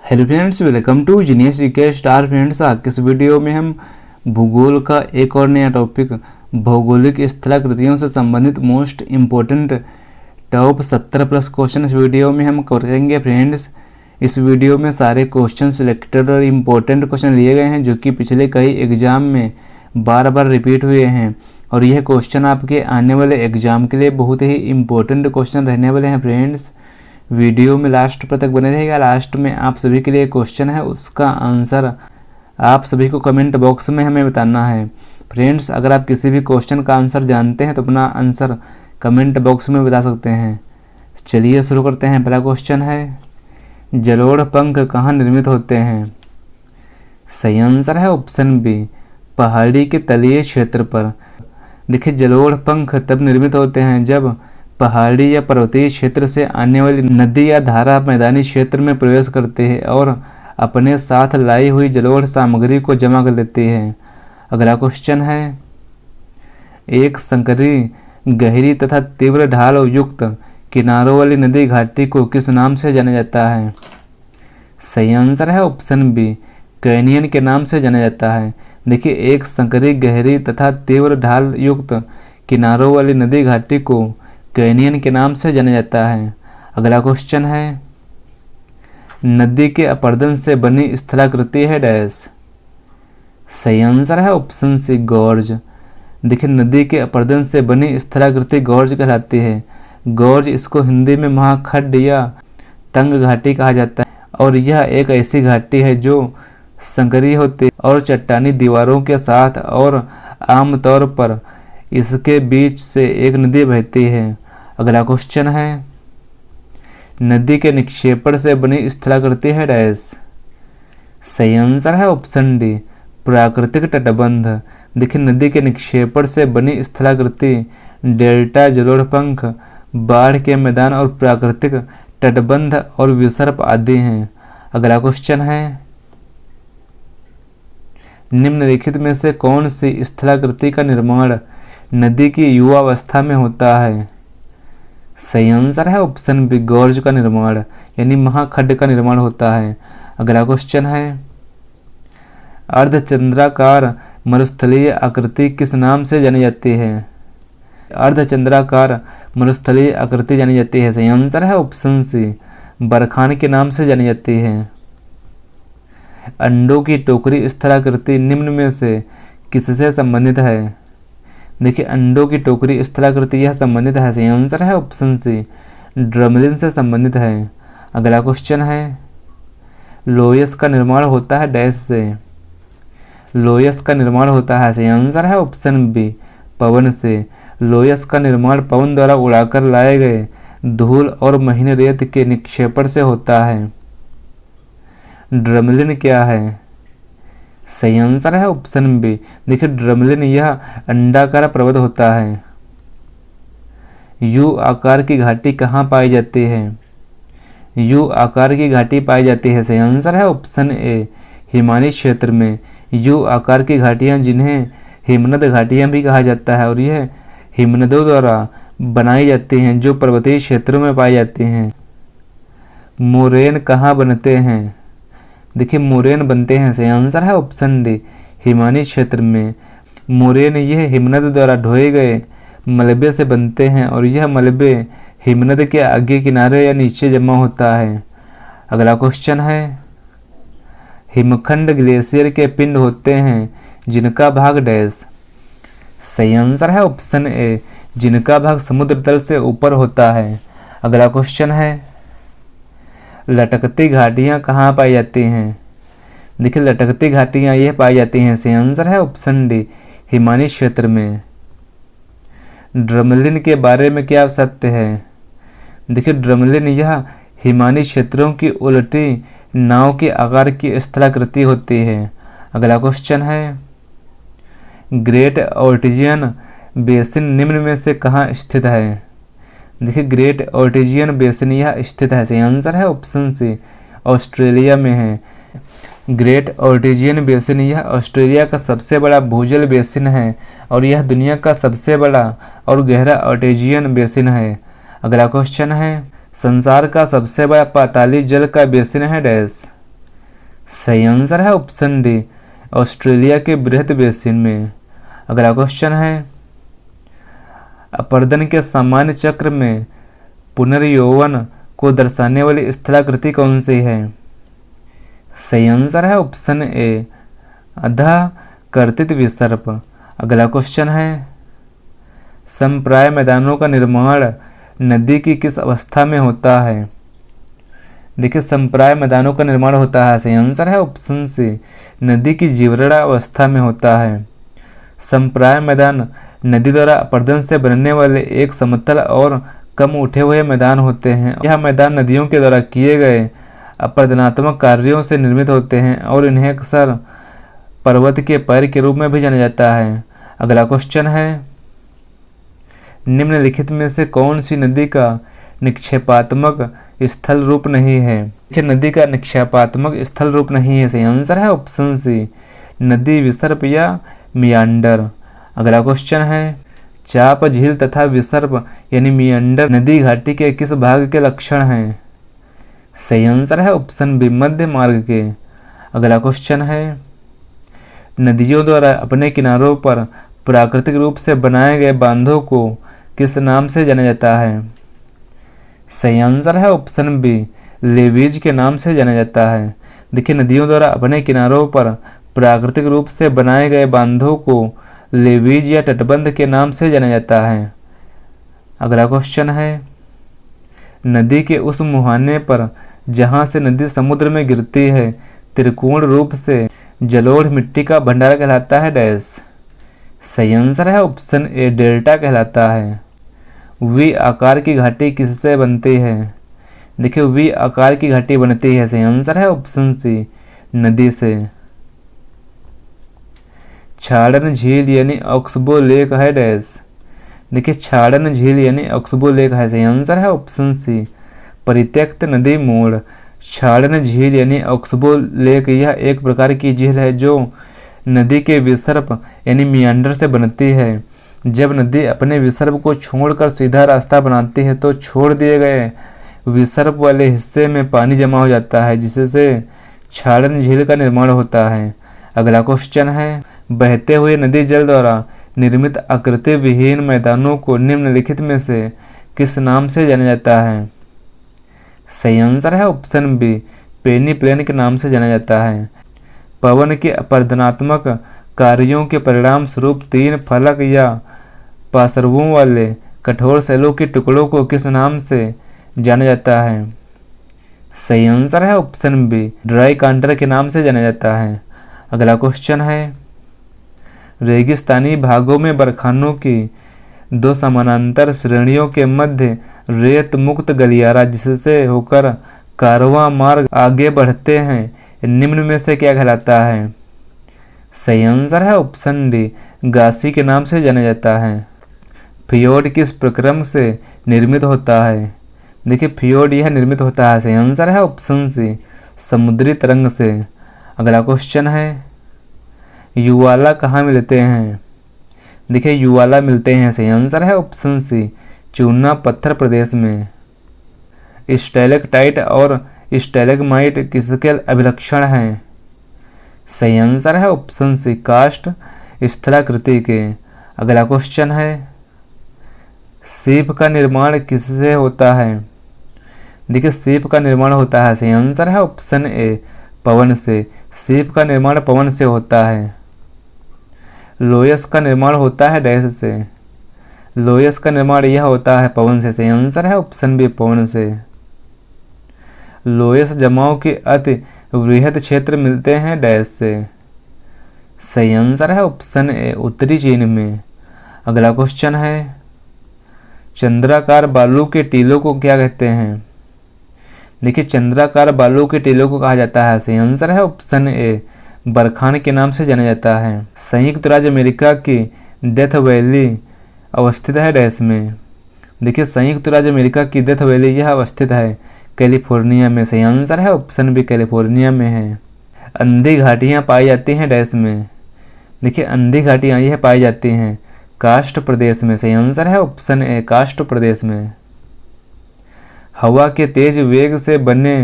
Hello friends, welcome to genius GK star. Friends, आज के इस वीडियो में हम भूगोल का एक और नया टॉपिक भौगोलिक स्थलाकृतियों से संबंधित most important top 70 plus question इस वीडियो में हम करेंगे। फ्रेंड्स, इस वीडियो में सारे क्वेश्चन सिलेक्टेड और इम्पोर्टेंट क्वेश्चन लिए गए हैं जो कि पिछले कई एग्जाम में बार बार रिपीट हुए हैं और यह क्वेश्चन आपके आने वाले एग्जाम के लिए बहुत ही इम्पोर्टेंट क्वेश्चन रहने वाले हैं। फ्रेंड्स, वीडियो में लास्ट तक बने रहेगा। लास्ट में आप सभी के लिए क्वेश्चन है, उसका आंसर आप सभी को कमेंट बॉक्स में हमें बताना है। फ्रेंड्स, अगर आप किसी भी क्वेश्चन का आंसर जानते हैं तो अपना आंसर कमेंट बॉक्स में बता सकते हैं। चलिए शुरू करते हैं। पहला क्वेश्चन है, जलोढ़ पंख कहाँ निर्मित होते हैं? सही आंसर है ऑप्शन बी, पहाड़ी के तलीय क्षेत्र पर। देखिए, जलोढ़ पंख तब निर्मित होते हैं जब पहाड़ी या पर्वतीय क्षेत्र से आने वाली नदी या धारा मैदानी क्षेत्र में प्रवेश करते हैं और अपने साथ लाई हुई जलोढ़ सामग्री को जमा कर लेते हैं। अगला क्वेश्चन है, एक संकरी गहरी तथा तीव्र ढाल युक्त किनारों वाली नदी घाटी को किस नाम से जाना जाता है? सही आंसर है ऑप्शन बी, कैनियन के नाम से जाना जाता है। देखिए, एक संकरी गहरी तथा तीव्र ढाल युक्त किनारों वाली नदी घाटी को कैनियन के नाम से जाना जाता है। अगला क्वेश्चन है, नदी के अपर्दन से बनी स्थलाकृति है डैश। सही आंसर है ऑप्शन सी, गॉर्ज। देखिए, नदी के अपर्दन से बनी स्थलाकृति गॉर्ज कहलाती है। गॉर्ज, इसको हिंदी में महाखड्ड या तंग घाटी कहा जाता है और यह एक ऐसी घाटी है जो संकरी होती और चट्टानी दीवारों के साथ और आमतौर पर इसके बीच से एक नदी बहती है। अगला क्वेश्चन है, नदी के निक्षेपण से बनी स्थलाकृति है डैश। सही आंसर है ऑप्शन डी, प्राकृतिक तटबंध। देखिए, नदी के निक्षेपण से बनी स्थलाकृति डेल्टा, जलोढ़ पंख, बाढ़ के मैदान और प्राकृतिक तटबंध और विसर्प आदि हैं। अगला क्वेश्चन है, निम्नलिखित में से कौन सी स्थलाकृति का निर्माण नदी की युवावस्था में होता है? सही आंसर है ऑप्शन बी, गॉर्ज का निर्माण यानी महाखड्ड का निर्माण होता है। अगला क्वेश्चन है, अर्धचंद्राकार मरुस्थलीय आकृति किस नाम से जानी जाती है? अर्धचंद्राकार मरुस्थलीय आकृति जानी जाती है। सही आंसर है ऑप्शन सी, बरखान के नाम से जानी जाती है। अंडों की टोकरी स्थलाकृति निम्न में से किससे संबंधित है? देखिए, अंडों की टोकरी स्थलाकृति यह संबंधित है। सही आंसर है ऑप्शन सी, ड्रमलिन से संबंधित है। अगला क्वेश्चन है, लोयस का निर्माण होता है डैश से। लोयस का निर्माण होता है, सही आंसर है ऑप्शन बी, पवन से। लोयस का निर्माण पवन द्वारा उड़ाकर लाए गए धूल और महीन रेत के निक्षेपण से होता है। ड्रमलिन क्या है? सही आंसर है ऑप्शन बी। देखिए, ड्रमलिन यह अंडाकार पर्वत होता है। यू आकार की घाटी कहाँ पाई जाती है? यू आकार की घाटी पाई जाती है। सही आंसर है ऑप्शन ए, हिमालय क्षेत्र में। यू आकार की घाटियाँ जिन्हें हिमनद घाटियाँ भी कहा जाता है और यह हिमनदों द्वारा बनाई जाती हैं जो पर्वतीय क्षेत्रों में पाई जाती हैं। मोरेन कहाँ बनते हैं? देखिए, मोरेन बनते हैं। सही आंसर है ऑप्शन डी, हिमालय क्षेत्र में। मोरेन यह हिमनद द्वारा ढोए गए मलबे से बनते हैं और यह मलबे हिमनद के आगे किनारे या नीचे जमा होता है। अगला क्वेश्चन है, हिमखंड ग्लेशियर के पिंड होते हैं जिनका भाग डैश। सही आंसर है ऑप्शन ए, जिनका भाग समुद्र तल से ऊपर होता है। अगला क्वेश्चन है, लटकती घाटियाँ कहाँ पाई जाती हैं? देखिए, लटकती घाटियाँ यह पाई जाती हैं। सही आंसर है ऑप्शन डी, हिमालय क्षेत्र में। ड्रमलिन के बारे में क्या सत्य है? देखिए, ड्रमलिन यह हिमालय क्षेत्रों की उल्टी नाव के आकार की स्थलाकृति होती है। अगला क्वेश्चन है, ग्रेट ऑर्टिजियन बेसिन निम्न में से कहाँ स्थित है? देखिए, ग्रेट ऑर्टिजियन बेसिन यह स्थित है। सही आंसर है ऑप्शन सी, ऑस्ट्रेलिया में है। ग्रेट ऑर्टिजियन बेसिन यह ऑस्ट्रेलिया का सबसे बड़ा भूजल बेसिन है और यह दुनिया का सबसे बड़ा और गहरा ऑर्टिजियन बेसिन है। अगला क्वेश्चन है, संसार का सबसे बड़ा पाताली जल का बेसिन है डैश। सही आंसर है ऑप्शन डी, ऑस्ट्रेलिया के बृहद बेसिन में। अगला क्वेश्चन है, अपर्दन के सामान्य चक्र में पुनर्यौवन को दर्शाने वाली स्थलाकृति कौन सी है? सही आंसर है ऑप्शन ए, अधः कर्तित विसर्प। अगला क्वेश्चन है, समप्राय मैदानों का निर्माण नदी की किस अवस्था में होता है? देखिए, समप्राय मैदानों का निर्माण होता है, सही आंसर है ऑप्शन सी, नदी की जीवरड़ा अवस्था में होता है। समप्राय मैदान नदी द्वारा अपर्दन से बनने वाले एक समतल और कम उठे हुए मैदान होते हैं। यह मैदान नदियों के द्वारा किए गए अपर्दनात्मक कार्यों से निर्मित होते हैं और इन्हें अक्सर पर्वत के पैर के रूप में भी जाना जाता है। अगला क्वेश्चन है, निम्नलिखित में से कौन सी नदी का निक्षेपात्मक स्थल रूप नहीं है? नदी का निक्षेपात्मक स्थल रूप नहीं है, सही आंसर है ऑप्शन सी, नदी विसर्प या मियांडर। अगला क्वेश्चन है, चाप झील तथा विसर्प यानी मियांडर नदी घाटी के किस भाग के लक्षण हैं? सही आंसर है ऑप्शन बी, मध्य मार्ग के। अगला क्वेश्चन है, नदियों द्वारा अपने किनारों पर प्राकृतिक रूप से बनाए गए बांधों को किस नाम से जाना जाता है? सही आंसर है ऑप्शन बी, लेवीज के नाम से जाना जाता है। देखिए, नदियों द्वारा अपने किनारों पर प्राकृतिक रूप से बनाए गए बांधों को लेवीज या तटबंध के नाम से जाना जाता है। अगला क्वेश्चन है, नदी के उस मुहाने पर जहाँ से नदी समुद्र में गिरती है त्रिकोण रूप से जलोढ़ मिट्टी का भंडार कहलाता है डैश। सही आंसर है ऑप्शन ए, डेल्टा कहलाता है। वी आकार की घाटी किससे बनती है? देखिए, वी आकार की घाटी बनती है, सही आंसर है ऑप्शन सी, नदी से। छाड़न झील यानी ऑक्सबो लेक है डैश। देखिए, छाड़न झील यानी ऑक्सबो लेक है, सही आंसर है ऑप्शन सी, परित्यक्त नदी मोड़। छाड़न झील यानी ऑक्सबो लेक यह एक प्रकार की झील है जो नदी के विसर्प यानी मियांडर से बनती है। जब नदी अपने विसर्प को छोड़कर सीधा रास्ता बनाती है तो छोड़ दिए गए विसर्प वाले हिस्से में पानी जमा हो जाता है, जिससे छाड़न झील का निर्माण होता है। अगला क्वेश्चन है, बहते हुए नदी जल द्वारा निर्मित आकृति विहीन मैदानों को निम्नलिखित में से किस नाम से जाना जाता है? सही आंसर है ऑप्शन बी, पेनी प्लेन के नाम से जाना जाता है। पवन के अपर्दनात्मक कार्यों के परिणाम स्वरूप तीन फलक या पार्श्वों वाले कठोर शैलों के टुकड़ों को किस नाम से जाना जाता है? सही आंसर है ऑप्शन बी, ड्राई कांटर के नाम से जाना जाता है। अगला क्वेश्चन है, रेगिस्तानी भागों में बरखानों की दो समानांतर श्रेणियों के मध्य रेत मुक्त गलियारा जिससे होकर कारवां मार्ग आगे बढ़ते हैं, निम्न में से क्या कहलाता है? सही आंसर है ऑप्शन डी, गासी के नाम से जाना जाता है। फियोर्ड किस प्रक्रम से निर्मित होता है? देखिए, फियोर्ड यह निर्मित होता है, सही आंसर है ऑप्शन सी, समुद्री तरंग से। अगला क्वेश्चन है, युवाला कहाँ मिलते हैं? देखिए, युवाला मिलते हैं, सही आंसर है ऑप्शन सी, चूना पत्थर प्रदेश में। स्टैलेक्टाइट और स्टैलेग्माइट किसके अभिलक्षण हैं? सही आंसर है ऑप्शन सी, काष्ठ स्थलाकृति के। अगला क्वेश्चन है, सीप का निर्माण किससे होता है? देखिए, सीप का निर्माण होता है, सही आंसर है ऑप्शन ए, पवन से। सीप का निर्माण पवन से होता है। लोयस का निर्माण होता है डैश से। लोयस का निर्माण यह होता है पवन से, सही आंसर है ऑप्शन बी, पवन से। लोयस जमाव के अति वृहद क्षेत्र मिलते हैं डैश से। सही आंसर है ऑप्शन ए, उत्तरी चीन में। अगला क्वेश्चन है, चंद्राकार बालू के टीलों को क्या कहते हैं? देखिए, चंद्राकार बालू के टीलों को कहा जाता है, सही आंसर है ऑप्शन ए, बरखान के नाम से जाना जाता है। संयुक्त राज्य अमेरिका की डेथ वैली अवस्थित है डैश में। देखिए, संयुक्त राज्य अमेरिका की डेथ वैली यह अवस्थित है कैलिफोर्निया में, सही आंसर है ऑप्शन बी, कैलिफोर्निया में है। अंधी घाटियाँ पाई जाती हैं डैश में। देखिए, अंधी घाटियाँ यह पाई जाती हैं काष्ठ प्रदेश में, सही आंसर है ऑप्शन ए, काष्ठ प्रदेश में। हवा के तेज वेग से बने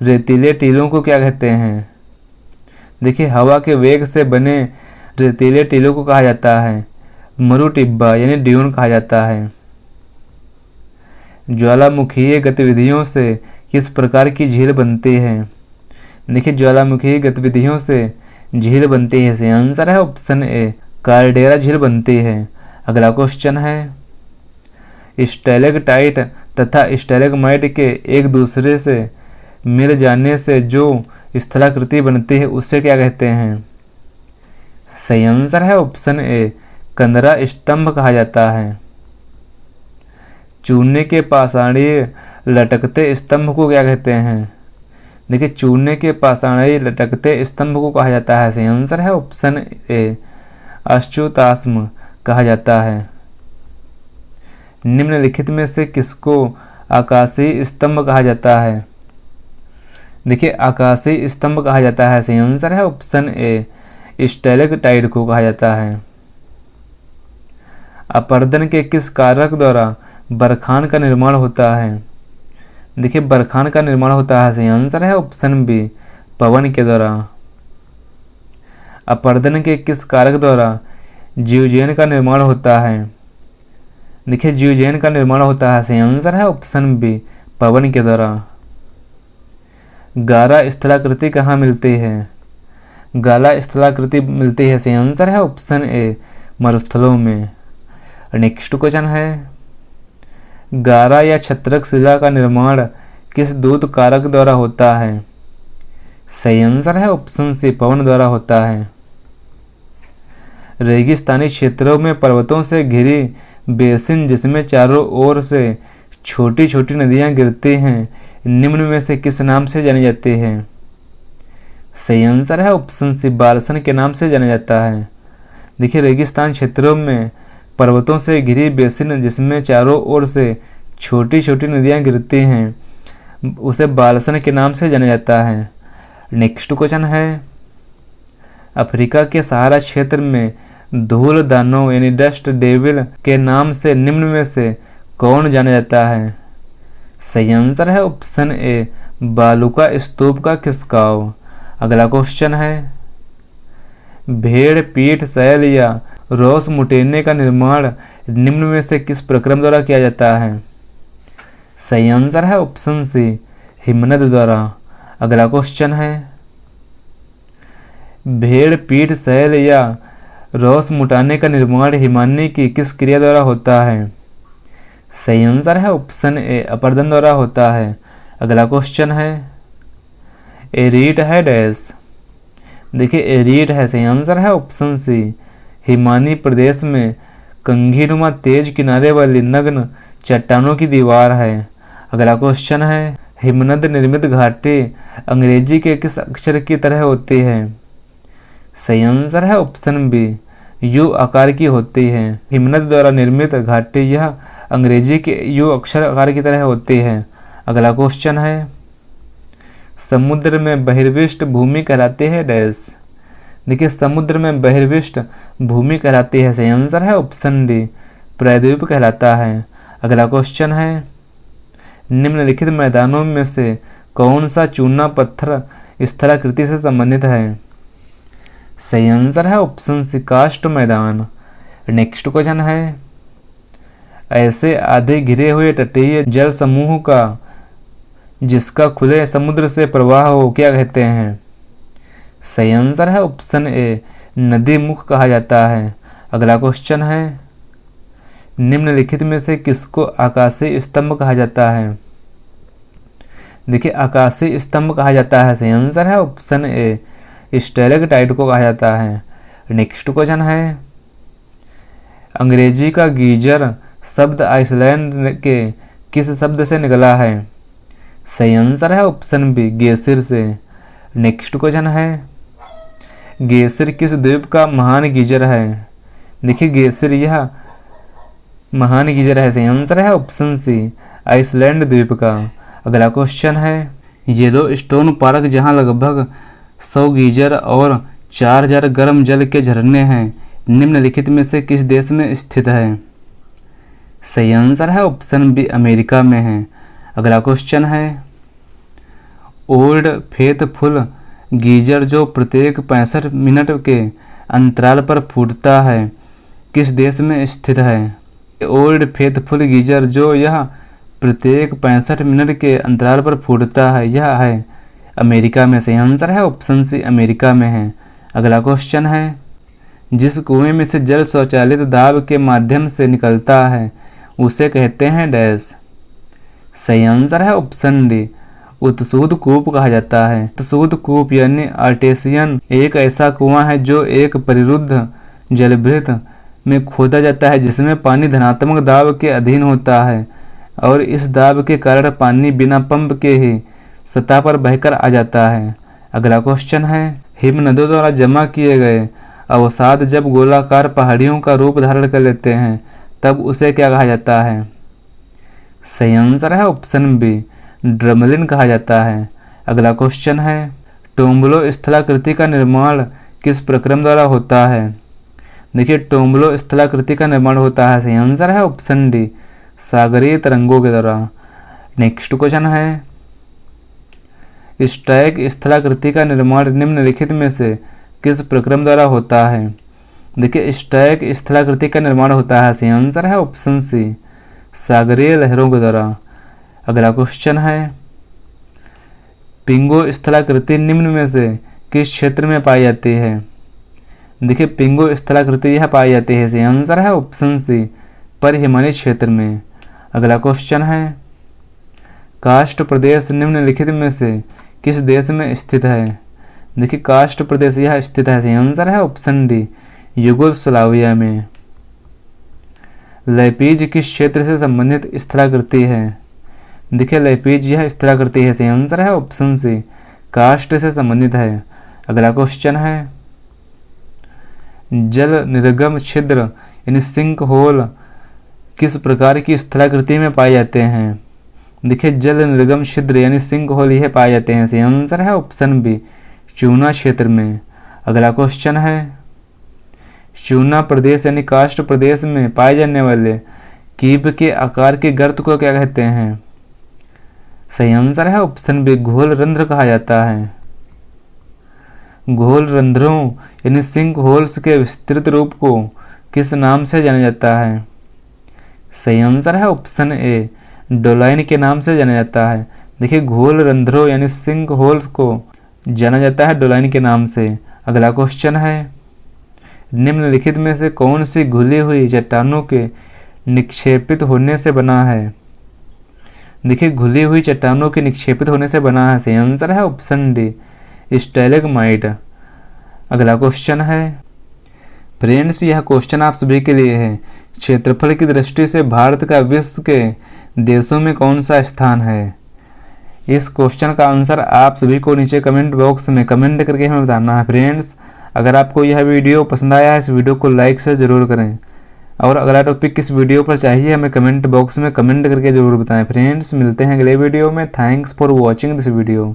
रेतीले टीलों को क्या कहते हैं? देखिए हवा के वेग से बने रेतीले टीलों को कहा जाता है मरु टिब्बा यानी ड्यून कहा जाता है। ज्वालामुखीय गतिविधियों से किस प्रकार की झील बनती है? देखिए ज्वालामुखीय गतिविधियों से झील बनती है, सही आंसर है ऑप्शन ए कार्डेरा झील बनती है। अगला क्वेश्चन है, स्टैलेक्टाइट तथा स्टैलेग्माइट के एक दूसरे से मिल जाने से जो स्थलाकृति बनती है उसे क्या कहते हैं? सही आंसर है ऑप्शन ए कंदरा स्तंभ कहा जाता है। चूने के पाषाणीय लटकते स्तंभ को क्या कहते हैं? देखिए चूने के पाषाणीय लटकते स्तंभ को कहा जाता है, सही आंसर है ऑप्शन ए अच्युताश्म कहा जाता है। निम्नलिखित में से किसको आकाशीय स्तंभ कहा जाता है? देखिए आकाशीय स्तंभ कहा जाता है, सही आंसर है ऑप्शन ए स्टैलेक्टाइट को कहा जाता है। अपर्दन के किस कारक द्वारा बरखान का निर्माण होता है? देखिए बरखान का निर्माण होता है, सही आंसर है ऑप्शन बी पवन के द्वारा। अपर्दन के किस कारक द्वारा जीवजैन का निर्माण होता है? देखिए जीवजैन का निर्माण होता है, सही आंसर है ऑप्शन बी पवन के द्वारा। गारा स्थलाकृति कहाँ मिलती है? गाला स्थलाकृति मिलती है, सही आंसर है ऑप्शन ए मरुस्थलों में। नेक्स्ट क्वेश्चन है, गारा या छत्रक शिला का निर्माण किस दूत कारक द्वारा होता है? सही आंसर है ऑप्शन सी पवन द्वारा होता है। रेगिस्तानी क्षेत्रों में पर्वतों से घिरी बेसिन जिसमें चारों ओर से छोटी छोटी नदियां गिरती हैं, निम्न में से किस नाम से जानी जाती है? सही आंसर है ऑप्शन सी बारसन के नाम से जाना जाता है। देखिए रेगिस्तान क्षेत्रों में पर्वतों से घिरी बेसिन जिसमें चारों ओर से छोटी छोटी नदियां गिरती हैं उसे बालसन के नाम से जाना जाता है। नेक्स्ट क्वेश्चन है, अफ्रीका के सहारा क्षेत्र में धूल दानव यानी डस्ट डेविल के नाम से निम्न में से कौन जाना जाता है? सही आंसर है ऑप्शन ए बालूका स्तूप का खिसकाव। अगला क्वेश्चन है, भेड़ पीठ शैल या रोस मुटेने का निर्माण निम्न में से किस प्रक्रम द्वारा किया जाता है? सही आंसर है ऑप्शन सी हिमनद द्वारा। अगला क्वेश्चन है, भेड़ पीठ शैल या रोस मुटाने का निर्माण हिमानी की किस क्रिया द्वारा होता है? सही आंसर है ऑप्शन ए अपर्दन द्वारा होता है। अगला क्वेश्चन है, एरीट है डैश। देखिए एरीट है, सही आंसर है ऑप्शन सी हिमानी प्रदेश में कंघीनुमा तेज किनारे वाली नग्न चट्टानों की दीवार है। अगला क्वेश्चन है, हिमनद निर्मित घाटी अंग्रेजी के किस अक्षर की तरह होती है? सही आंसर है ऑप्शन बी यू आकार की होती है। हिमनद द्वारा निर्मित घाटी यह अंग्रेजी के यू अक्षर आकार की तरह होती है। अगला क्वेश्चन है, समुद्र में बहिर्विष्ट भूमि कहलाती है डैश। देखिए समुद्र में बहिर्विष्ट भूमि कहलाती है, सही आंसर है ऑप्शन डी प्रायद्वीप कहलाता है। अगला क्वेश्चन है, निम्नलिखित मैदानों में से कौन सा चूना पत्थर स्थलाकृति से संबंधित है? सही आंसर है ऑप्शन सी कास्ट मैदान। नेक्स्ट क्वेश्चन है, ऐसे आधे घिरे हुए तटीय जल समूह का जिसका खुले समुद्र से प्रवाह हो क्या कहते हैं? सही आंसर है ऑप्शन ए नदी मुख कहा जाता है। अगला क्वेश्चन है, निम्नलिखित में से किसको आकाशीय स्तंभ कहा जाता है? देखिए आकाशीय स्तंभ कहा जाता है, सही आंसर है ऑप्शन ए स्टैलेक्टाइट को कहा जाता है। नेक्स्ट क्वेश्चन है, अंग्रेजी का गीजर शब्द आइसलैंड के किस शब्द से निकला है? सही आंसर है ऑप्शन बी गेसिर से। नेक्स्ट क्वेश्चन है, गेसिर किस द्वीप का महान गीजर है? देखिए गेसिर यह महान गीजर है, सही आंसर है ऑप्शन सी आइसलैंड द्वीप का। अगला क्वेश्चन है, येलो स्टोन पार्क जहां लगभग 100 गीजर और 4000 गर्म जल के झरने हैं, निम्नलिखित में से किस देश में स्थित है? सही आंसर है ऑप्शन बी अमेरिका में है। अगला क्वेश्चन है, ओल्ड फेथफुल गीजर जो प्रत्येक 65 मिनट के अंतराल पर फूटता है किस देश में स्थित है? ओल्ड फेथफुल गीजर जो यह प्रत्येक 65 मिनट के अंतराल पर फूटता है यह है अमेरिका में। सही आंसर है ऑप्शन सी, अमेरिका में है। अगला क्वेश्चन है, जिस कुएं में से जल स्वचालित दाब के माध्यम से निकलता है उसे कहते हैं डैश। सही आंसर है ऑप्शन डी, उत्सुद कूप कहा जाता है। उत्सुद कूप यानी आर्टेसियन एक ऐसा कुआं है जो एक परिरुद्ध जलभृत में खोदा जाता है जिसमें पानी धनात्मक दाब के अधीन होता है और इस दाब के कारण पानी बिना पंप के ही सतह पर बहकर आ जाता है। अगला क्वेश्चन है, हिमनदों द्वारा जमा किए गए अवसाद जब गोलाकार पहाड़ियों का रूप धारण कर लेते हैं तब उसे क्या कहा जाता है? सही आंसर है ऑप्शन बी, ड्रमलिन कहा जाता है। अगला क्वेश्चन है, टोम्बलो स्थलाकृति का निर्माण किस प्रक्रम द्वारा होता है? देखिए टोम्बलो स्थलाकृति का निर्माण होता है, सही आंसर है ऑप्शन डी, सागरीय तरंगों के द्वारा। नेक्स्ट क्वेश्चन है, स्टैक स्थलाकृति का निर्माण निम्नलिखित में से किस प्रक्रम द्वारा होता है? देखिए स्टैक स्थलाकृति का निर्माण होता है, सही आंसर है ऑप्शन सी, सागरीय लहरों के द्वारा। अगला क्वेश्चन है, पिंगो स्थलाकृति निम्न में से किस क्षेत्र में पाई जाती है? देखिए पिंगो स्थलाकृति यह पाई जाती है, सही आंसर है ऑप्शन सी, पर हिमालय क्षेत्र में। अगला क्वेश्चन है, कास्ट प्रदेश निम्नलिखित में से किस देश में स्थित है? देखिए कास्ट प्रदेश यह स्थित है, सही आंसर है ऑप्शन डी, यूगोस्लाविया में। लैपीज किस क्षेत्र से संबंधित स्थलाकृति है? देखिए लैपीज यह स्थलाकृति है, सही आंसर है ऑप्शन सी, कास्ट से संबंधित है। अगला क्वेश्चन है, जल निर्गम छिद्र यानी सिंक होल किस प्रकार की स्थलाकृति में पाए जाते हैं? देखिए जल निर्गम छिद्र यानी सिंक होल यह पाए जाते हैं, सही आंसर है ऑप्शन बी, चूना क्षेत्र में। अगला क्वेश्चन है, चूना प्रदेश यानी कास्ट प्रदेश में पाए जाने वाले कीप के आकार के गर्त को क्या कहते हैं? सही आंसर है ऑप्शन बी, घोल रंध्र कहा जाता है। घोल रंध्रों यानी सिंक होल्स के विस्तृत रूप को किस नाम से जाना जाता है? सही आंसर है ऑप्शन ए, डोलाइन के नाम से जाना जाता है। देखिए घोल रंध्रों यानी सिंक होल्स को जाना जाता है डोलाइन के नाम से। अगला क्वेश्चन है, निम्नलिखित में से कौन सी घुली हुई चट्टानों के निक्षेपित होने से बना है? देखिए घुली हुई चट्टानों के निक्षेपित होने से बना है, सही आंसर है ऑप्शन डी, स्टैलेग्माइट। अगला क्वेश्चन है, फ्रेंड्स यह क्वेश्चन आप सभी के लिए है, क्षेत्रफल की दृष्टि से भारत का विश्व के देशों में कौन सा स्थान है? इस क्वेश्चन का आंसर आप सभी को नीचे कमेंट बॉक्स में कमेंट करके हमें बताना है। फ्रेंड्स अगर आपको यह वीडियो पसंद आया है इस वीडियो को लाइक से ज़रूर करें और अगला टॉपिक किस वीडियो पर चाहिए हमें कमेंट बॉक्स में कमेंट करके ज़रूर बताएं। फ्रेंड्स मिलते हैं अगले वीडियो में। Thanks for watching this video.